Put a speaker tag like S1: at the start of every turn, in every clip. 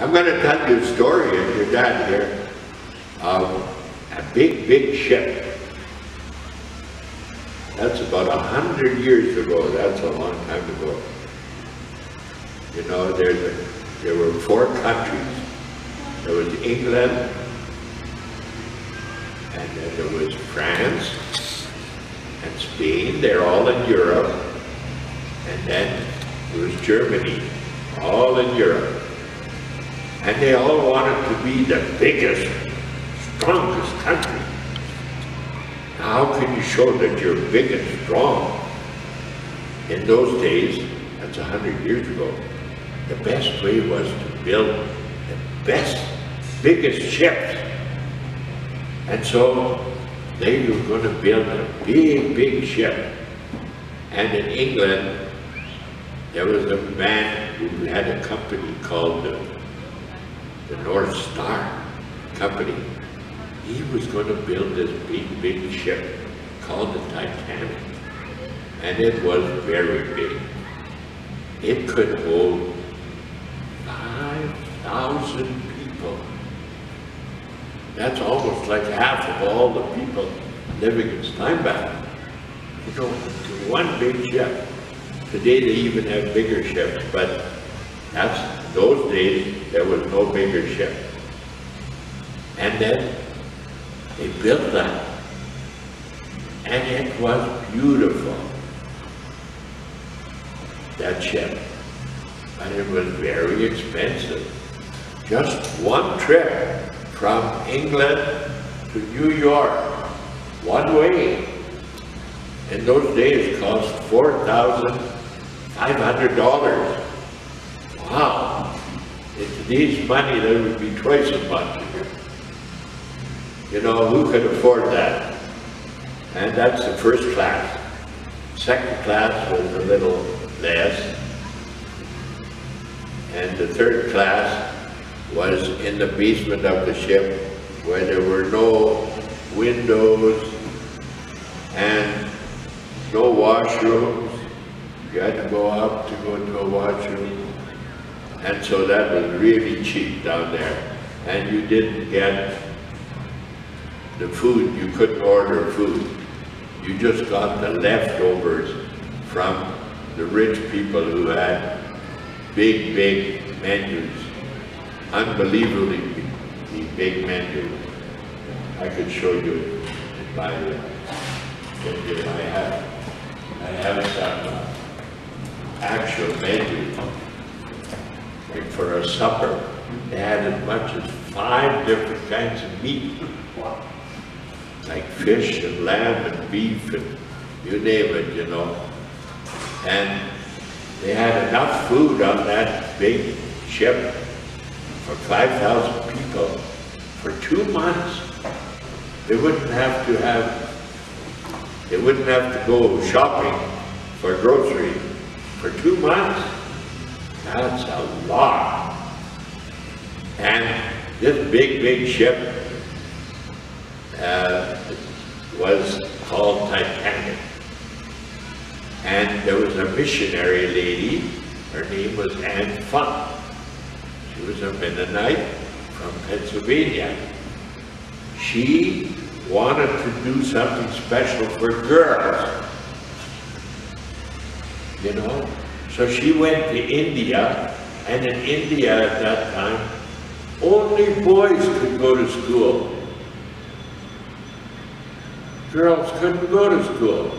S1: I'm going to tell you a story, if you're done here, of a big ship. That's about 100 years ago. That's a long time ago. You know, there were 4 countries. There was England, and then there was France and Spain. They're all in Europe. And then there was Germany, all in Europe. And they all wanted to be the biggest, strongest country. Now, how can you show that you're big and strong? In those days, that's 100 years ago, the best way was to build the best, biggest ships. And so they were going to build a big ship. And in England, there was a man who had a company called the North Star Company. He was going to build this big ship called the Titanic. And it was very big. It could hold 5,000 people. That's almost like half of all the people living in Steinbach. You know, one big ship. Today they even have bigger ships, but those days there was no bigger ship. And then they built that, and it was beautiful, that ship, but it was very expensive. Just one trip from England to New York, one way, in those days cost $4,500. Wow. In today's money, that would be twice as much. You know, who could afford that? And that's the first class. Second class was a little less. And the third class was in the basement of the ship, where there were no windows and no washrooms. You had to go up to go to a washroom. And so that was really cheap down there. And you didn't get the food, you couldn't order food. You just got the leftovers from the rich people who had big menus. Unbelievably big menus. I could show you by I have some actual menus. Like for a supper, they had as much as 5 different kinds of meat. Like fish and lamb and beef and you name it, you know. And they had enough food on that big ship for 5,000 people for 2 months. They wouldn't have to go shopping for groceries for 2 months. That's a lot. And this big ship was called Titanic. And there was a missionary lady, her name was Anne Funk. She was a Mennonite from Pennsylvania. She wanted to do something special for girls, you know. So she went to India, and in India at that time, only boys could go to school. Girls couldn't go to school.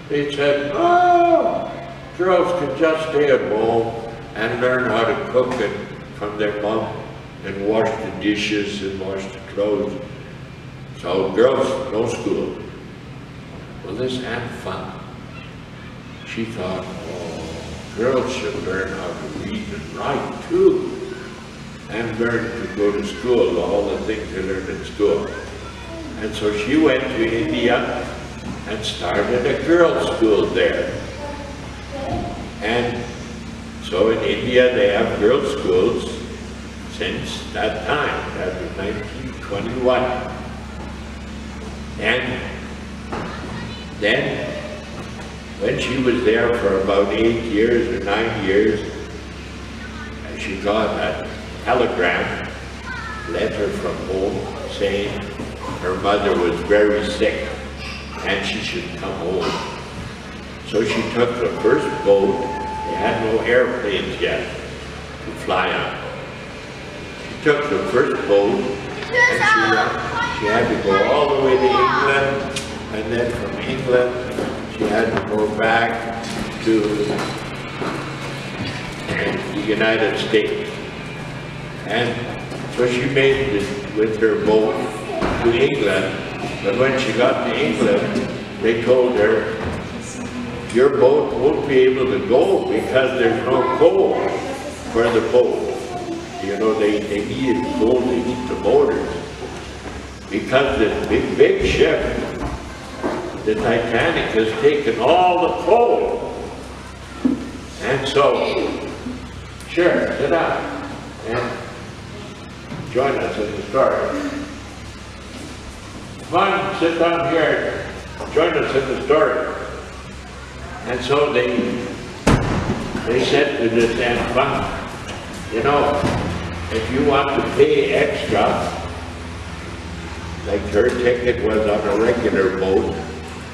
S1: They said, oh, girls could just stay at home and learn how to cook it from their mom and wash the dishes and wash the clothes. So girls, no school. Well, this Anne Funk, she thought, oh, girls should learn how to read and write too, and learn to go to school, all the things they learned in school. And so she went to India and started a girls' school there. And so in India they have girls' schools since that time. That was 1921. And then when she was there for about 8 years or 9 years, she got a telegram, letter from home saying her mother was very sick and she should come home. So she took the first boat. They had no airplanes yet to fly on. She took the first boat and she had to go all the way to England, and then from England she had to go back to the United States. And so she made it with her boat to England, but when she got to England, they told her, your boat won't be able to go because there's no coal for the boat. You know, they needed coal to heat the motors. Because this big ship, the Titanic, has taken all the coal. And so, sure, sit down and join us in the story. Come on, sit down here, join us in the story. And so they said to this Aunt Fun, you know, if you want to pay extra, like her ticket was on a regular boat,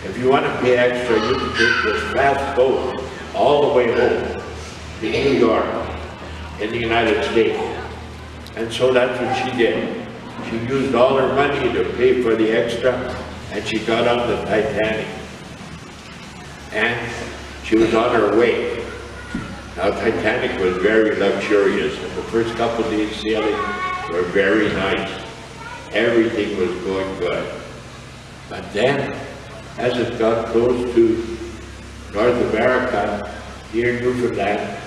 S1: if you want to pay extra, you can take this fast boat all the way home to New York in the United States. And so that's what she did. She used all her money to pay for the extra, and she got on the Titanic. And she was on her way. Now, Titanic was very luxurious. The first couple of days sailing were very nice. Everything was going good. But then, as it got close to North America, near Newfoundland,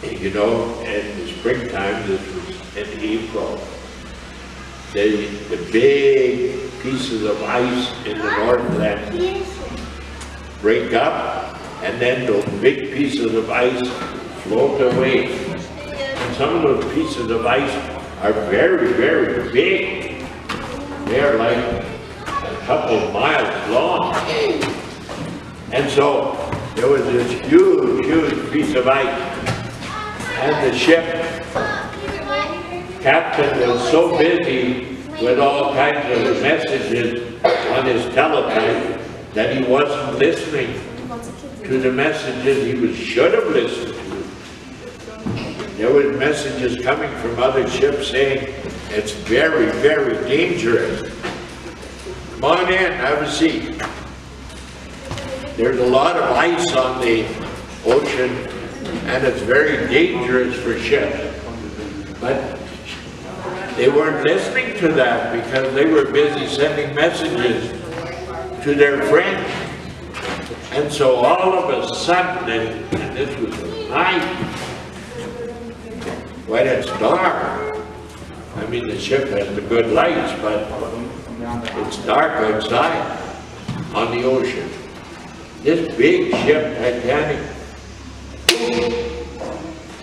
S1: you know, in the springtime, this was in April, the big pieces of ice in the Northland break up, and then those big pieces of ice float away. And some of those pieces of ice are very, very big. They're like a couple of miles long. And so there was this huge, huge piece of ice. And the ship captain was so busy with all kinds of messages on his teletype that he wasn't listening to the messages he should have listened to. There were messages coming from other ships saying, it's very, very dangerous. Come on in, have a seat. There's a lot of ice on the ocean, and it's very dangerous for ships. But they weren't listening to that because they were busy sending messages to their friends. And so all of a sudden, and this was night, when it's dark, I mean the ship has the good lights, but it's dark outside on the ocean. This big ship, Titanic,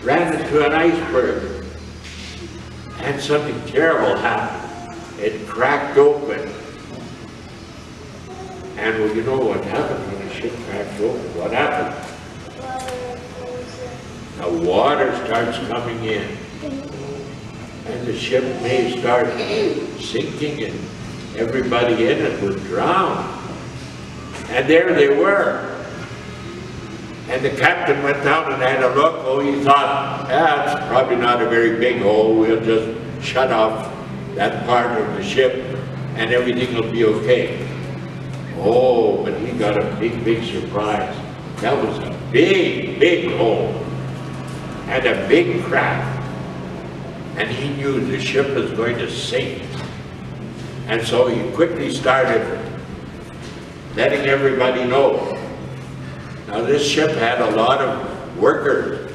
S1: ran into an iceberg, and something terrible happened. It cracked open. And well, you know what happened when a ship cracks open? What happened? The water starts coming in, and the ship may start sinking, and everybody in it would drown. And there they were. And the captain went down and had a look. Oh, he thought, it's probably not a very big hole. We'll just shut off that part of the ship, and everything will be okay. Oh, but he got a big, big surprise. That was a big, big hole and a big crack. And he knew the ship was going to sink. And so he quickly started letting everybody know. Now this ship had a lot of workers,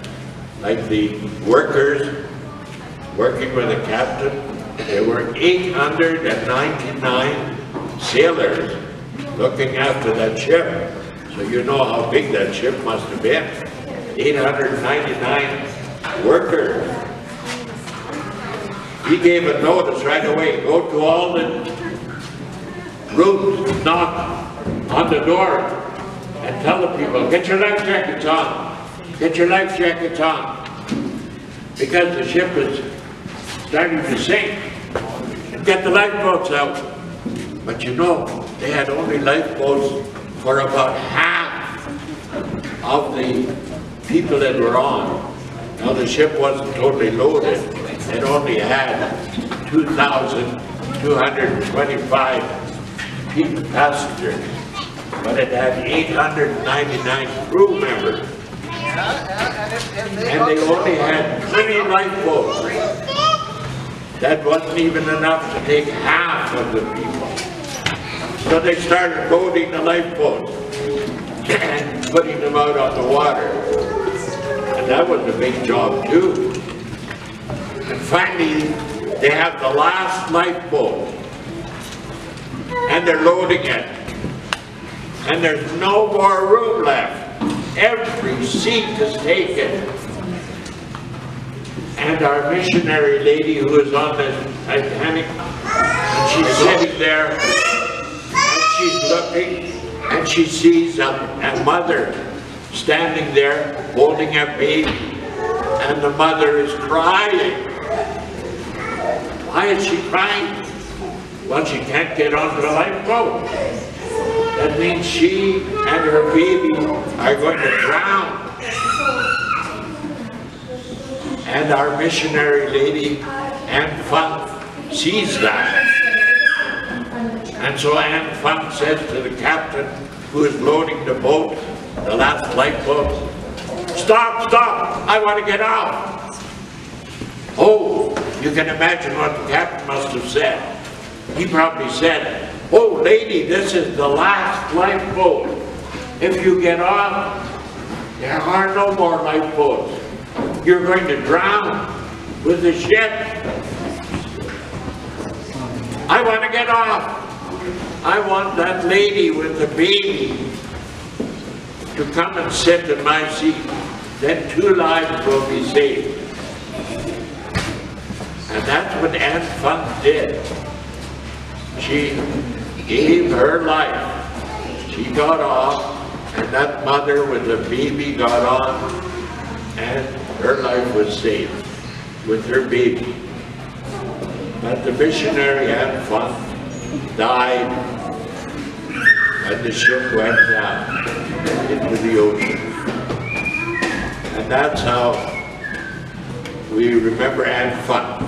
S1: like the workers working with the captain. There were 899 sailors looking after that ship. So you know how big that ship must have been. 899 workers. He gave a notice right away, go to all the rooms, knock on the door, and tell the people, get your life jackets on, get your life jackets on. because the ship was starting to sink, and get the lifeboats out. But you know, they had only lifeboats for about half of the people that were on. Now the ship wasn't totally loaded. It only had 2,225 passengers, but it had 899 crew members. And they only had 20 lifeboats. That wasn't even enough to take half of the people. So they started loading the lifeboats and putting them out on the water. And that was a big job too. And finally, they have the last lifeboat. And they're loading it. And there's no more room left. Every seat is taken. And our missionary lady who was on the Titanic, and she's sitting there, and she's looking, and she sees a mother standing there holding a baby, and the mother is crying. Why is she crying? Well, she can't get onto the lifeboat. That means she and her baby are going to drown. And our missionary lady, Anne Funk, sees that. And so Anne Funk says to the captain who is loading the boat, the last lifeboat, "Stop, stop, I want to get out." Oh, you can imagine what the captain must have said. He probably said, "Oh lady, this is the last lifeboat. If you get off, there are no more lifeboats. You're going to drown with the ship. I want to get off. I want that lady with the baby to come and sit in my seat. Then 2 lives will be saved." And that's what Anne Funk did. She gave her life. She got off, and that mother with the baby got on, and her life was saved with her baby. But the missionary Anne Funk died, and the ship went down into the ocean. And that's how we remember Anne Funk.